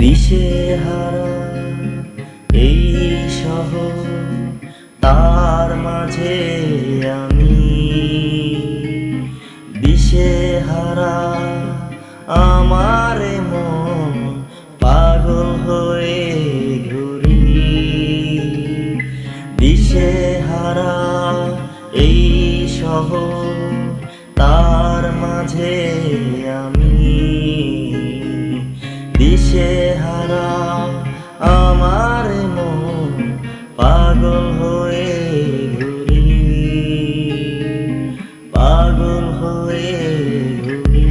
দিশেহারা এই শহর, তার মাঝে আমি দিশেহারা। আমার মন পাগল হয়ে ঘুরি, দিশেহারা এই শহর, তার মাঝে আমি দিশেহারা। আমার মন পাগল হয়ে ঘুরি, পাগল হয়ে ঘুরি।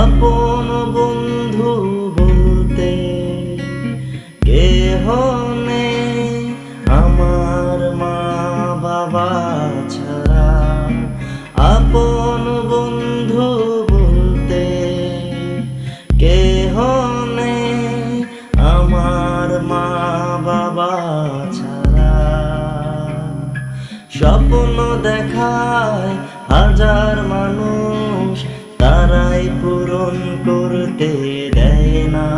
আপন বন্ধু বলতে কেহ নেই আমার মা বাবা ছাড়া। আপন বন্ধু বলতে কেহ নেই আমার মা বাবা ছাড়া। স্বপ্ন দেখায় হাজার মানুষ, তারাই পূরণ করতে দেয় না।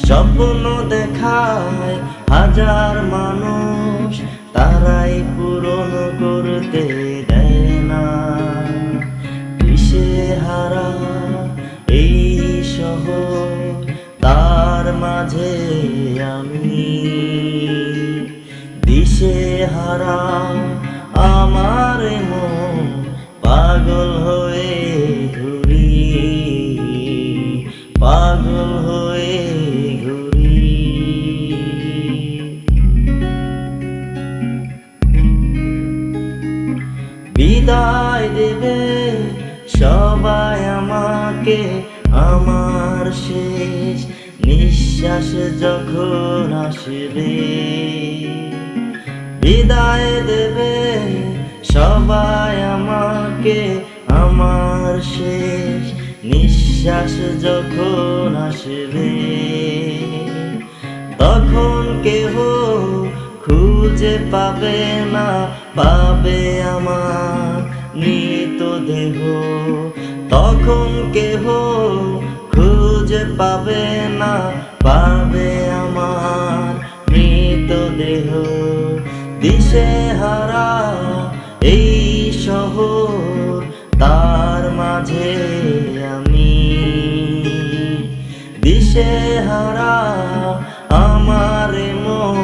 স্বপ্ন দেখায় হাজার মানুষ, তারাই পূরণ করতে দেয় না। দিশেহারা এই শহর, তার মাঝে আমি দিশেহারা। আমার মন পাগল হয়ে ঘুরি, পাগল হয়ে ঘুরি। বিদায় দেবে সবাই আমাকে, আমার শেষ নিঃশ্বাস যখন আসবে। বিদায় দেবে সবাই আমাকে, আমার শেষ নিঃশ্বাস যখন আসবে। তখন কেহ খুঁজে পাবে না, পাবে আমার মৃতদেহ। তখন কেহ খুঁজে পাবে না, পাবে আমার মৃতদেহ। দিশেহারা এই শহর, তার মাঝে আমি দিশেহারা। আমার মন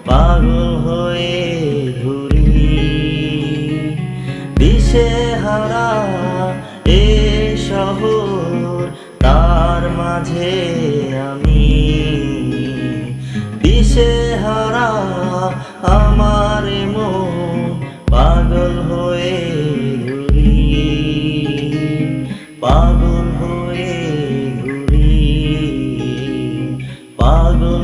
পাগল হয়ে ঘুরি, দিশেহারা এই শহর, তার মাঝে আমি দিশেহারা। আমার মন পাগল হয়ে ঘুরি, পাগল হয়ে ঘুরি, পাগল